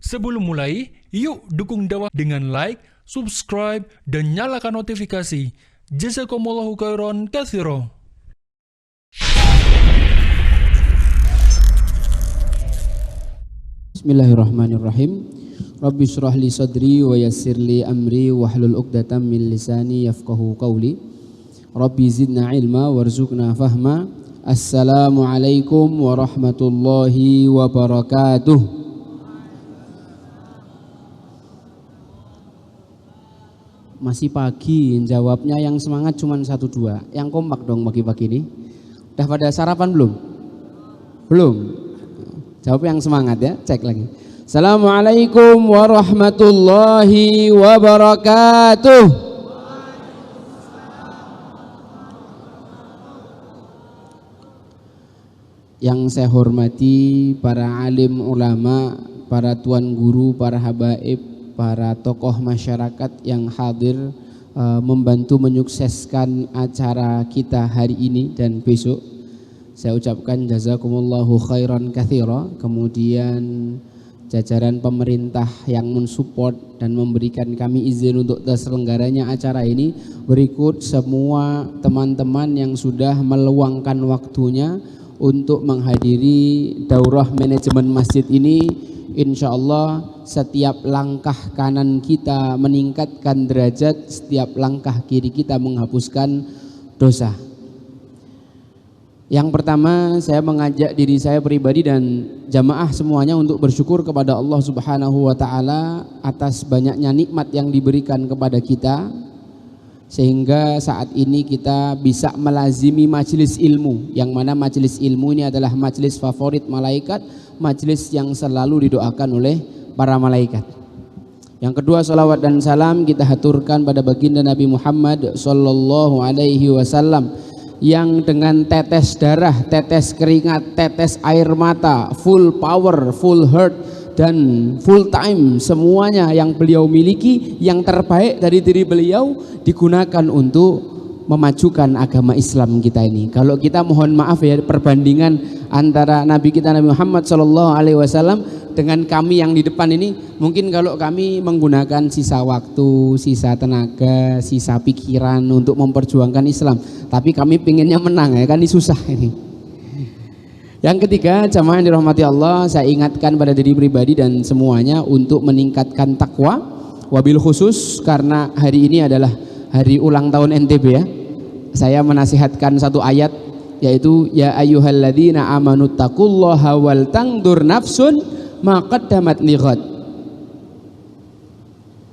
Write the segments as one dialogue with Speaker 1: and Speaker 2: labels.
Speaker 1: Sebelum mulai, yuk dukung dakwah dengan like, subscribe, dan nyalakan notifikasi. Jazakumullahu khairan katsira.
Speaker 2: Bismillahirrahmanirrahim. Rabbi shrah li sadri wa yassir li amri wahlul 'uqdatam min lisani yafqahu qawli. Rabbi zidna ilma warzuqna fahma. Assalamualaikum warahmatullahi wabarakatuh. Masih pagi, jawabnya yang semangat cuma 1-2. Yang kompak dong pagi-pagi ini. Udah pada sarapan belum? Belum. Jawab yang semangat ya, cek lagi. Assalamualaikum warahmatullahi wabarakatuh. Yang saya hormati para alim ulama, para tuan guru, para habaib, para tokoh masyarakat yang hadir membantu menyukseskan acara kita hari ini dan besok. Saya ucapkan jazakumullahu khairan katsira. Kemudian jajaran pemerintah yang mensupport dan memberikan kami izin untuk terselenggaranya acara ini. Berikut semua teman-teman yang sudah meluangkan waktunya untuk menghadiri daurah manajemen masjid ini. Insya Allah setiap langkah kanan kita meningkatkan derajat, setiap langkah kiri kita menghapuskan dosa. Yang pertama, saya mengajak diri saya pribadi dan jamaah semuanya untuk bersyukur kepada Allah Subhanahu wa Ta'ala atas banyaknya nikmat yang diberikan kepada kita, sehingga saat ini kita bisa melazimi majelis ilmu, yang mana majelis ilmu ini adalah majelis favorit malaikat, majelis yang selalu didoakan oleh para malaikat. Yang kedua, salawat dan salam kita haturkan pada baginda Nabi Muhammad sallallahu alaihi wasallam yang dengan tetes darah, tetes keringat, tetes air mata, full power, full heart dan full time, semuanya yang beliau miliki, yang terbaik dari diri beliau digunakan untuk memajukan agama Islam kita ini. Kalau kita mohon maaf ya, perbandingan antara Nabi kita Nabi Muhammad sallallahu alaihi wasallam dengan kami yang di depan ini, mungkin kalau kami menggunakan sisa waktu, sisa tenaga, sisa pikiran untuk memperjuangkan Islam, tapi kami pinginnya menang ya kan, ini susah ini. Yang ketiga, jamaah yang dirahmati Allah, saya ingatkan pada diri pribadi dan semuanya untuk meningkatkan takwa, wabil khusus karena hari ini adalah hari ulang tahun NTB ya. Saya menasihatkan satu ayat, yaitu ya ayyuhalladzina amanu taqullaha wal tangdur nafsun ma qaddamat lighad.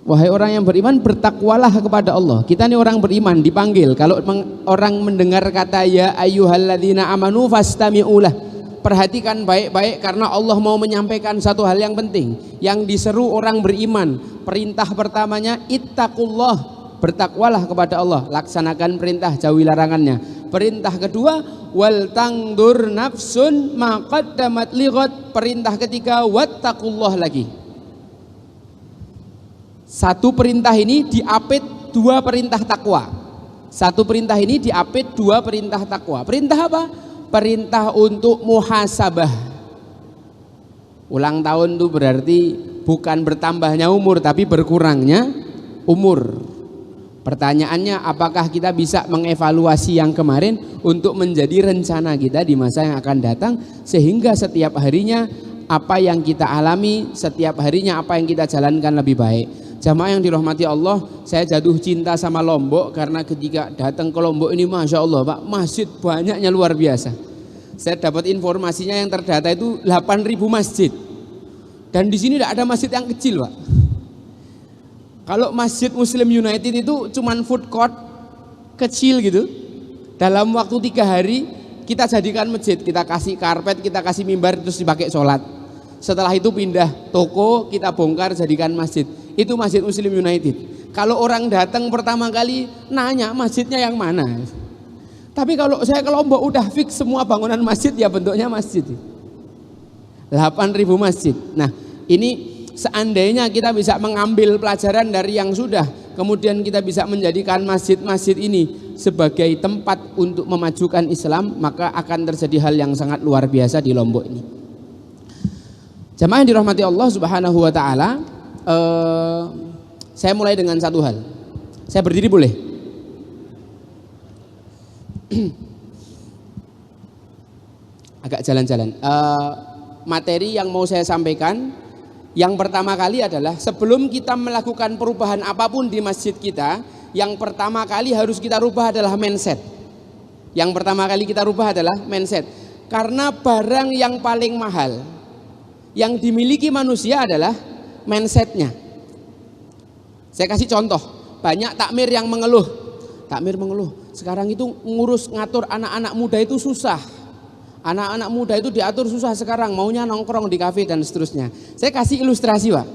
Speaker 2: Wahai orang yang beriman, bertakwalah kepada Allah. Kita ini orang beriman dipanggil. Kalau orang mendengar kata ya ayyuhalladzina amanu fastami'ulah, perhatikan baik-baik karena Allah mau menyampaikan satu hal yang penting yang diseru orang beriman. Perintah pertamanya ittaqullah, bertakwalah kepada Allah, laksanakan perintah, jauhi larangannya. Perintah kedua wal tangdur nafsun ma qaddamat lighad, perintah ketiga wattaqullah lagi. Satu perintah ini diapit dua perintah takwa. Satu perintah ini diapit dua perintah takwa. Perintah apa? Perintah untuk muhasabah. Ulang tahun itu berarti bukan bertambahnya umur tapi berkurangnya umur. Pertanyaannya, apakah kita bisa mengevaluasi yang kemarin untuk menjadi rencana kita di masa yang akan datang, sehingga setiap harinya apa yang kita alami, setiap harinya apa yang kita jalankan lebih baik. Jamaah yang dirahmati Allah, saya jatuh cinta sama Lombok karena ketika datang ke Lombok ini, Masya Allah Pak, masjid banyaknya luar biasa. Saya dapat informasinya yang terdata itu 8.000 masjid, dan di sini tidak ada masjid yang kecil Pak. Kalau Masjid Muslim United itu cuman food court kecil gitu, dalam waktu 3 hari kita jadikan masjid, kita kasih karpet, kita kasih mimbar, terus dipakai sholat. Setelah itu pindah toko, kita bongkar jadikan masjid. Itu Masjid Muslim United. Kalau orang datang pertama kali nanya masjidnya yang mana, tapi kalau saya ke Lombok udah fix semua bangunan masjid ya bentuknya masjid. 8.000 masjid. Nah ini seandainya kita bisa mengambil pelajaran dari yang sudah, kemudian kita bisa menjadikan masjid-masjid ini sebagai tempat untuk memajukan Islam, maka akan terjadi hal yang sangat luar biasa di Lombok ini. Jamaah yang dirahmati Allah Subhanahu wa taala, saya mulai dengan satu hal. Saya berdiri boleh? Agak jalan-jalan. Materi yang mau saya sampaikan, yang pertama kali adalah sebelum kita melakukan perubahan apapun di masjid kita, yang pertama kali harus kita rubah adalah mindset. Yang pertama kali kita rubah adalah mindset. Karena barang yang paling mahal yang dimiliki manusia adalah mindsetnya. Saya kasih contoh, banyak takmir yang mengeluh. Takmir mengeluh, sekarang itu ngurus ngatur anak-anak muda itu susah. Anak-anak muda itu diatur susah sekarang, maunya nongkrong di kafe dan seterusnya. Saya kasih ilustrasi, Pak.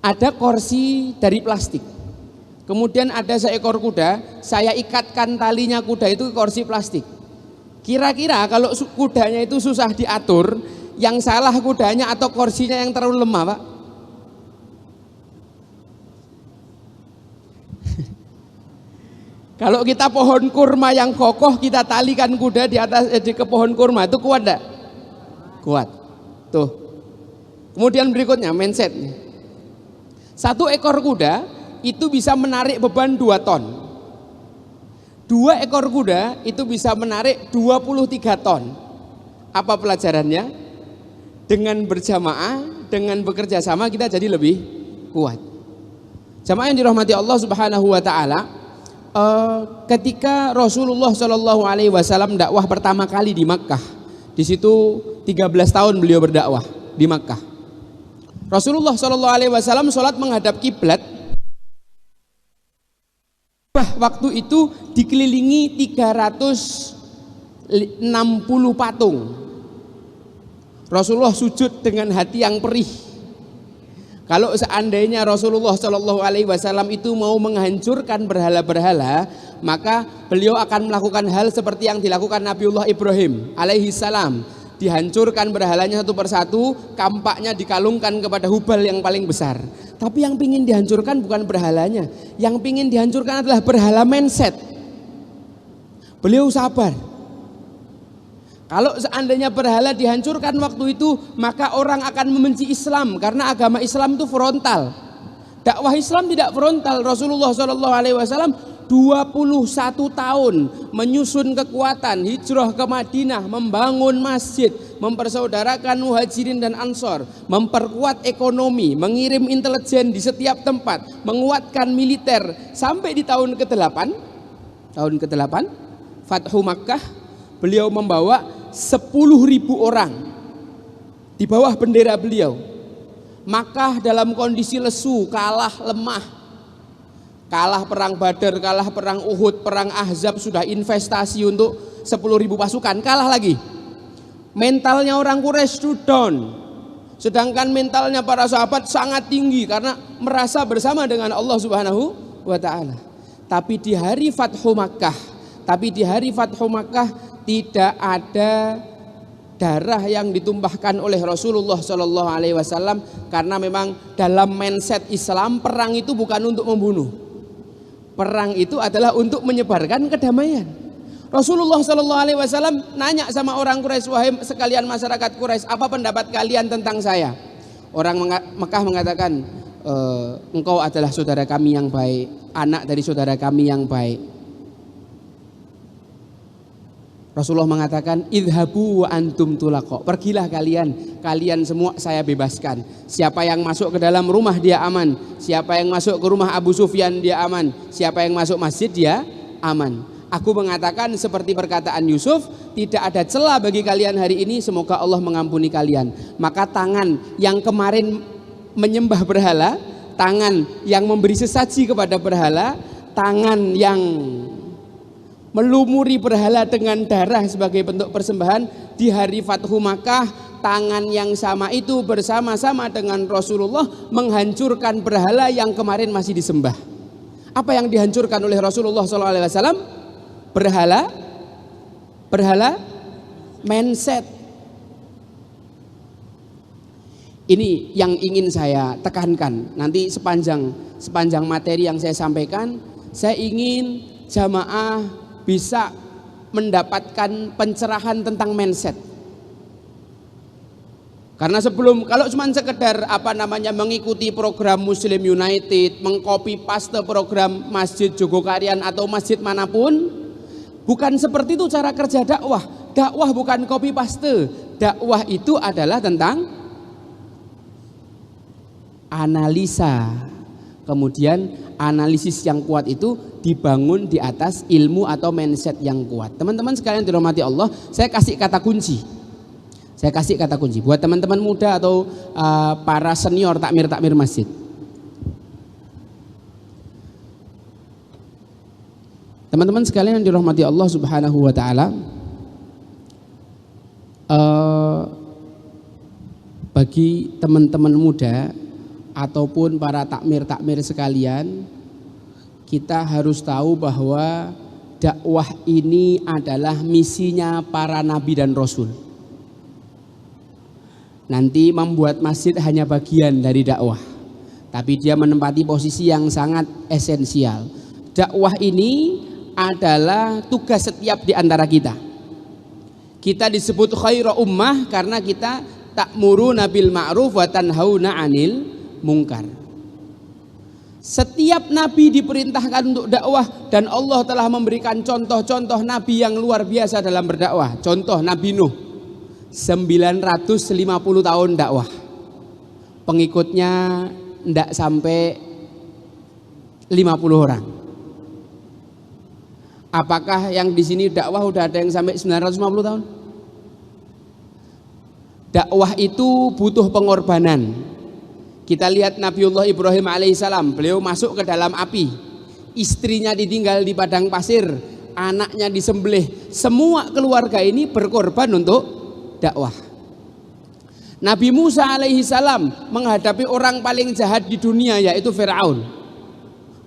Speaker 2: Ada kursi dari plastik. Kemudian ada seekor kuda, saya ikatkan talinya kuda itu ke kursi plastik. Kira-kira kalau kudanya itu susah diatur, yang salah kudanya atau kursinya yang terlalu lemah, Pak? Kalau kita pohon kurma yang kokoh, kita talikan kuda di atas ke pohon kurma, itu kuat enggak? Kuat. Tuh. Kemudian berikutnya mindset. Satu ekor kuda itu bisa menarik beban 2 ton. 2 ekor kuda itu bisa menarik 23 ton. Apa pelajarannya? Dengan berjamaah, dengan bekerja sama kita jadi lebih kuat. Jamaah yang dirahmati Allah Subhanahu wa taala, ketika Rasulullah Shallallahu alaihi wasallam dakwah pertama kali di Makkah, di situ 13 tahun beliau berdakwah di Makkah. Rasulullah Shallallahu alaihi wasallam sholat menghadap kiblat. Waktu itu dikelilingi 360 patung. Rasulullah sujud dengan hati yang perih. Kalau seandainya Rasulullah Shallallahu alaihi wasallam itu mau menghancurkan berhala-berhala, maka beliau akan melakukan hal seperti yang dilakukan Nabiullah Ibrahim alaihi salam. Dihancurkan berhalanya satu persatu, kampaknya dikalungkan kepada Hubal yang paling besar. Tapi yang pingin dihancurkan bukan berhalanya, yang pingin dihancurkan adalah berhala mindset. Beliau sabar. Kalau seandainya berhala dihancurkan waktu itu, maka orang akan membenci Islam karena agama Islam itu frontal. Dakwah Islam tidak frontal. Rasulullah Shallallahu alaihi wasallam 21 tahun menyusun kekuatan, hijrah ke Madinah, membangun masjid, mempersaudarakan Muhajirin dan Ansor, memperkuat ekonomi, mengirim intelijen di setiap tempat, menguatkan militer sampai di tahun ke-8. Tahun ke-8 Fathu Makkah, beliau membawa 10.000 orang di bawah bendera beliau. Makkah dalam kondisi lesu, kalah, lemah. Kalah perang Badar, kalah perang Uhud, perang Ahzab, sudah investasi untuk 10.000 pasukan, kalah lagi. Mentalnya orang Quraisy itu down. Sedangkan mentalnya para sahabat sangat tinggi karena merasa bersama dengan Allah Subhanahu wa taala. Tapi di hari Fathu Makkah tidak ada darah yang ditumpahkan oleh Rasulullah Shallallahu alaihi wasallam, karena memang dalam mindset Islam perang itu bukan untuk membunuh. Perang itu adalah untuk menyebarkan kedamaian. Rasulullah Shallallahu alaihi wasallam nanya sama orang Quraisy, wahai sekalian masyarakat Quraisy, apa pendapat kalian tentang saya? Orang Mekah mengatakan, engkau adalah saudara kami yang baik, anak dari saudara kami yang baik. Rasulullah mengatakan, idhabu wa antum tulaqo, pergilah kalian semua saya bebaskan. Siapa yang masuk ke dalam rumah dia aman, siapa yang masuk ke rumah Abu Sufyan dia aman, siapa yang masuk masjid dia aman. Aku mengatakan seperti perkataan Yusuf, tidak ada celah bagi kalian hari ini, semoga Allah mengampuni kalian. Maka tangan yang kemarin menyembah berhala, tangan yang memberi sesaji kepada berhala, tangan yang melumuri berhala dengan darah sebagai bentuk persembahan, di hari Fathu Makkah tangan yang sama itu bersama-sama dengan Rasulullah menghancurkan berhala yang kemarin masih disembah. Apa yang dihancurkan oleh Rasulullah SAW? Berhala mindset. Ini yang ingin saya tekankan. Nanti sepanjang materi yang saya sampaikan, saya ingin jamaah bisa mendapatkan pencerahan tentang mindset. Karena sebelum, kalau cuma sekedar mengikuti program Muslim United, mengcopy paste program Masjid Jogokarian atau masjid manapun, bukan seperti itu cara kerja dakwah. Dakwah bukan copy paste. Dakwah itu adalah tentang analisa. Kemudian analisis yang kuat itu dibangun di atas ilmu atau mindset yang kuat. Teman-teman sekalian dirahmati Allah, saya kasih kata kunci. Buat teman-teman muda atau para senior takmir masjid. Teman-teman sekalian yang dirahmati Allah Subhanahu wa taala, bagi teman-teman muda ataupun para takmir sekalian, kita harus tahu bahwa dakwah ini adalah misinya para nabi dan rasul. Nanti membuat masjid hanya bagian dari dakwah, tapi dia menempati posisi yang sangat esensial. Dakwah ini adalah tugas setiap di antara kita. Kita disebut khairu ummah karena kita ta'muruna bil ma'ruf wa tanhauna 'anil munkar. Setiap nabi diperintahkan untuk dakwah, dan Allah telah memberikan contoh-contoh nabi yang luar biasa dalam berdakwah. Contoh Nabi Nuh, 950 tahun dakwah, pengikutnya tidak sampai 50 orang. Apakah yang di sini dakwah udah ada yang sampai 950 tahun? Dakwah itu butuh pengorbanan. Kita lihat Nabiullah Ibrahim alaihissalam, beliau masuk ke dalam api, istrinya ditinggal di padang pasir, anaknya disembelih, semua keluarga ini berkorban untuk dakwah. Nabi Musa alaihissalam menghadapi orang paling jahat di dunia, yaitu Fir'aun,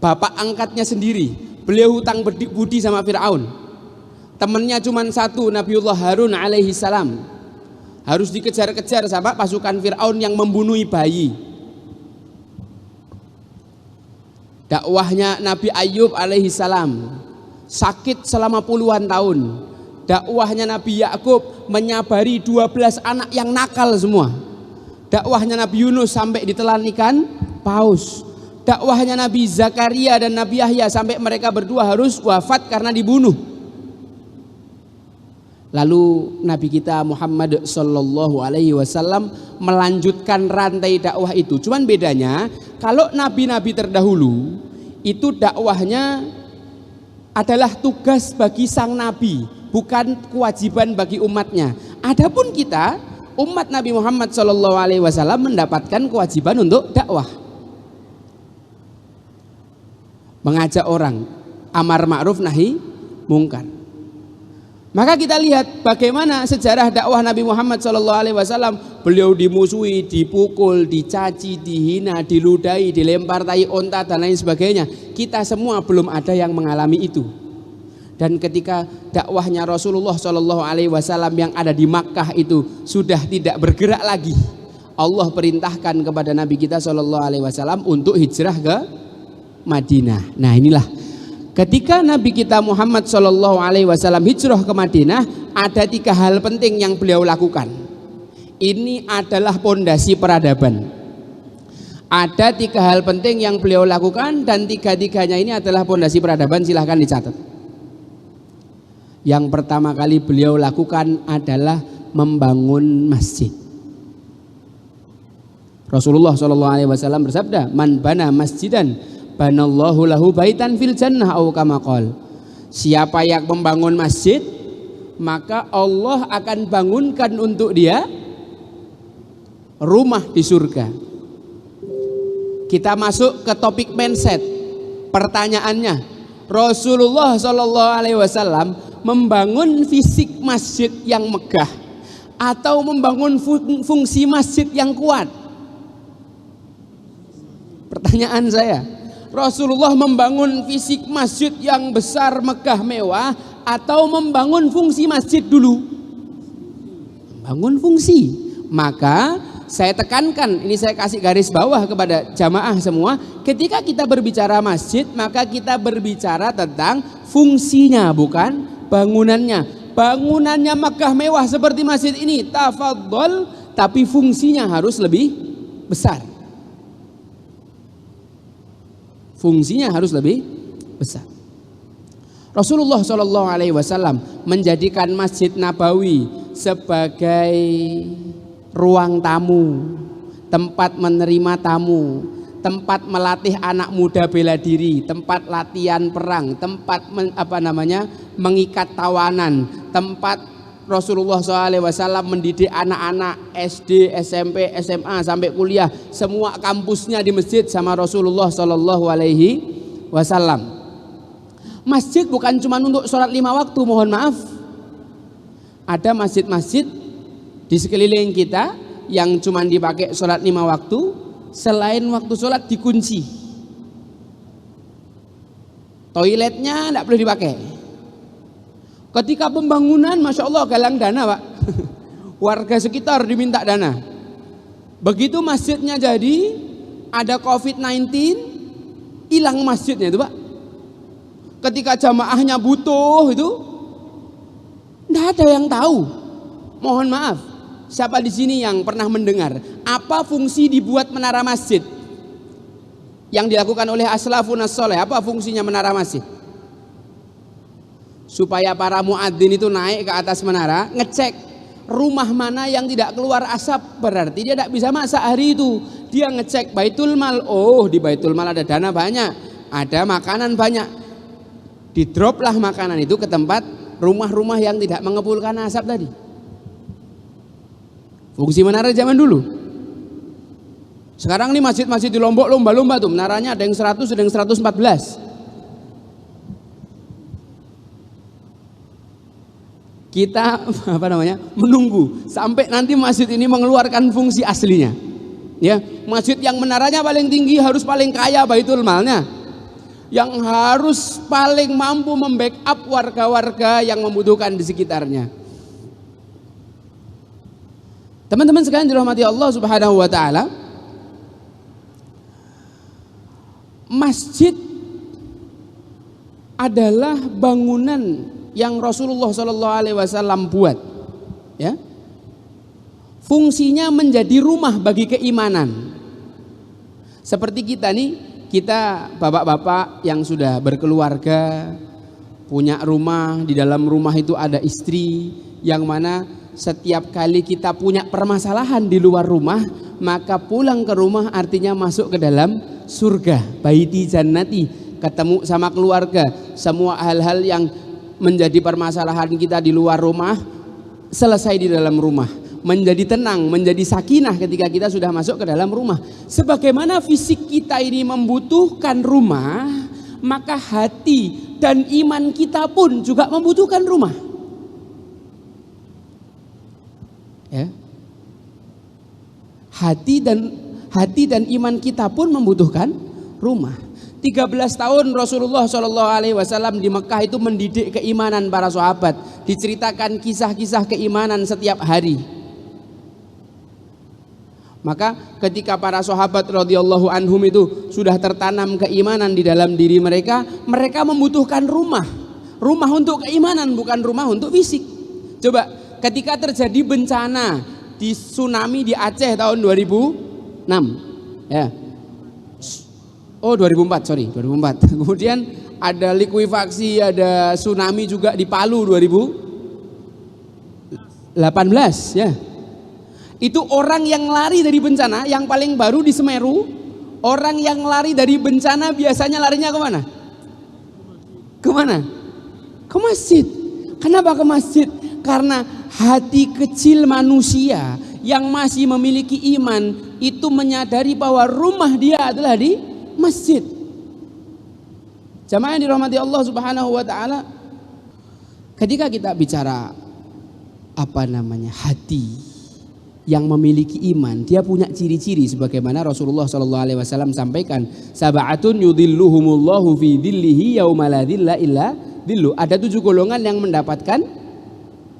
Speaker 2: bapak angkatnya sendiri. Beliau hutang budi sama Fir'aun. Temannya cuma satu, Nabiullah Harun alaihissalam, harus dikejar-kejar sama pasukan Fir'aun yang membunuh bayi. Dakwahnya Nabi Ayub alaihissalam, sakit selama puluhan tahun. Dakwahnya Nabi Yakub, menyabari 12 anak yang nakal semua. Dakwahnya Nabi Yunus sampai ditelan ikan paus. Dakwahnya Nabi Zakaria dan Nabi Yahya sampai mereka berdua harus wafat karena dibunuh. Lalu Nabi kita Muhammad sallallahu alaihi wasallam melanjutkan rantai dakwah itu. Cuman bedanya, kalau nabi-nabi terdahulu itu dakwahnya adalah tugas bagi sang nabi, bukan kewajiban bagi umatnya. Adapun kita, umat Nabi Muhammad sallallahu alaihi wasallam mendapatkan kewajiban untuk dakwah. Mengajak orang amar ma'ruf nahi mungkar. Maka kita lihat bagaimana sejarah dakwah Nabi Muhammad SAW. Beliau dimusuhi, dipukul, dicaci, dihina, diludahi, dilempar tai onta dan lain sebagainya. Kita semua belum ada yang mengalami itu. Dan ketika dakwahnya Rasulullah SAW yang ada di Makkah itu sudah tidak bergerak lagi, Allah perintahkan kepada Nabi kita SAW untuk hijrah ke Madinah. Nah inilah, ketika Nabi kita Muhammad SAW hijrah ke Madinah, ada 3 hal penting yang beliau lakukan. Ini adalah pondasi peradaban. Ada 3 hal penting yang beliau lakukan, dan 3-tiganya ini adalah pondasi peradaban. Silahkan dicatat. Yang pertama kali beliau lakukan adalah membangun masjid. Rasulullah SAW bersabda, "Man bana masjidan banallahu lahu baitan fil jannah au kama qol." Siapa yang membangun masjid, maka Allah akan bangunkan untuk dia rumah di surga. Kita masuk ke topik mindset. Pertanyaannya, Rasulullah SAW membangun fisik masjid yang megah atau membangun fungsi masjid yang kuat? Pertanyaan saya, Rasulullah membangun fisik masjid yang besar, megah, mewah, atau membangun fungsi masjid dulu? Membangun fungsi. Maka saya tekankan, ini saya kasih garis bawah kepada jamaah semua, ketika kita berbicara masjid, maka kita berbicara tentang fungsinya, bukan bangunannya. Bangunannya megah mewah seperti masjid ini, tafadhol, tapi fungsinya harus lebih besar. Fungsinya harus lebih besar. Rasulullah Shallallahu Alaihi Wasallam menjadikan Masjid Nabawi sebagai ruang tamu, tempat menerima tamu, tempat melatih anak muda bela diri, tempat latihan perang, tempat mengikat tawanan, tempat Rasulullah SAW mendidik anak-anak SD, SMP, SMA sampai kuliah, semua kampusnya di masjid sama Rasulullah Shallallahu Alaihi Wasallam. Masjid bukan cuma untuk sholat 5 waktu, mohon maaf. Ada masjid-masjid di sekeliling kita yang cuma dipakai sholat 5 waktu, selain waktu sholat dikunci. Toiletnya tidak boleh dipakai. Ketika pembangunan, Masya Allah galang dana Pak. Warga sekitar diminta dana. Begitu masjidnya jadi, ada COVID-19, hilang masjidnya itu Pak. Ketika jamaahnya butuh itu, tidak ada yang tahu. Mohon maaf, siapa di sini yang pernah mendengar apa fungsi dibuat menara masjid yang dilakukan oleh aslafun as-soleh? Apa fungsinya menara masjid? Supaya para muadzin itu naik ke atas menara, ngecek rumah mana yang tidak keluar asap, berarti dia tidak bisa masak hari itu. Dia ngecek Baitul Mal, oh di Baitul Mal ada dana banyak, ada makanan banyak. Didroplah makanan itu ke tempat rumah-rumah yang tidak mengepulkan asap tadi. Fungsi menara zaman dulu. Sekarang ini masjid-masjid di Lombok lomba-lomba tuh, menaranya ada yang 100, ada yang 114. Kita menunggu sampai nanti masjid ini mengeluarkan fungsi aslinya. Ya, masjid yang menaranya paling tinggi harus paling kaya Baitul Malnya, yang harus paling mampu membackup warga-warga yang membutuhkan di sekitarnya. Teman-teman sekalian dirahmati Allah Subhanahu wa taala, masjid adalah bangunan yang Rasulullah Shallallahu Alaihi Wasallam buat, ya. Fungsinya menjadi rumah bagi keimanan. Seperti kita nih, kita bapak-bapak yang sudah berkeluarga, punya rumah, di dalam rumah itu ada istri, yang mana setiap kali kita punya permasalahan di luar rumah, maka pulang ke rumah artinya masuk ke dalam surga, baiti jannati, ketemu sama keluarga. Semua hal-hal yang menjadi permasalahan kita di luar rumah selesai di dalam rumah, menjadi tenang, menjadi sakinah ketika kita sudah masuk ke dalam rumah. Sebagaimana fisik kita ini membutuhkan rumah, maka hati dan iman kita pun juga membutuhkan rumah. Ya. Hati dan iman kita pun membutuhkan rumah. 13 tahun Rasulullah Shallallahu Alaihi Wasallam di Mekah itu mendidik keimanan para sahabat. Diceritakan kisah-kisah keimanan setiap hari. Maka ketika para sahabat radhiyallahu anhum itu sudah tertanam keimanan di dalam diri mereka, mereka membutuhkan rumah. Rumah untuk keimanan, bukan rumah untuk fisik. Coba ketika terjadi bencana di tsunami di Aceh tahun 2006, ya. Oh 2004. Kemudian ada likuifaksi, ada tsunami juga di Palu 2018, ya. Itu orang yang lari dari bencana, yang paling baru di Semeru, orang yang lari dari bencana biasanya larinya kemana? Kemana? Ke masjid. Kenapa ke masjid? Karena hati kecil manusia yang masih memiliki iman itu menyadari bahwa rumah dia adalah di masjid. Jamaah yang dirahmati Allah Subhanahu wa taala, ketika kita bicara hati yang memiliki iman, dia punya ciri-ciri sebagaimana Rasulullah Shallallahu Alaihi Wasallam sampaikan, sab'atun yudhilluhumullahu fi dhillihi yauma la dhilla illa dhillu. Ada 7 golongan yang mendapatkan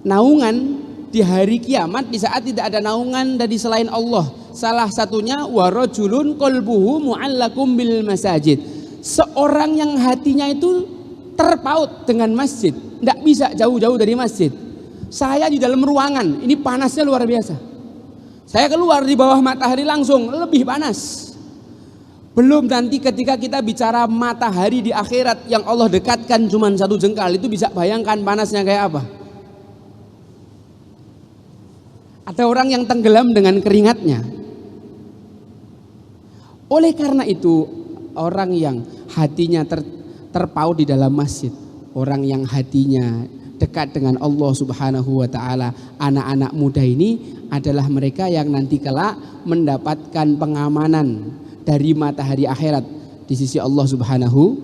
Speaker 2: naungan di hari kiamat di saat tidak ada naungan dari selain Allah. Salah satunya warajulun qalbuhu mu'allakum bil masajid. Seorang yang hatinya itu terpaut dengan masjid, tidak bisa jauh-jauh dari masjid. Saya di dalam ruangan, ini panasnya luar biasa. Saya keluar di bawah matahari langsung lebih panas. Belum nanti ketika kita bicara matahari di akhirat yang Allah dekatkan cuma 1 jengkal, itu bisa bayangkan panasnya kayak apa. Ada orang yang tenggelam dengan keringatnya. Oleh karena itu, orang yang hatinya terpaut di dalam masjid, orang yang hatinya dekat dengan Allah Subhanahu wa taala, anak-anak muda ini adalah mereka yang nanti kelak mendapatkan pengamanan dari matahari akhirat di sisi Allah Subhanahu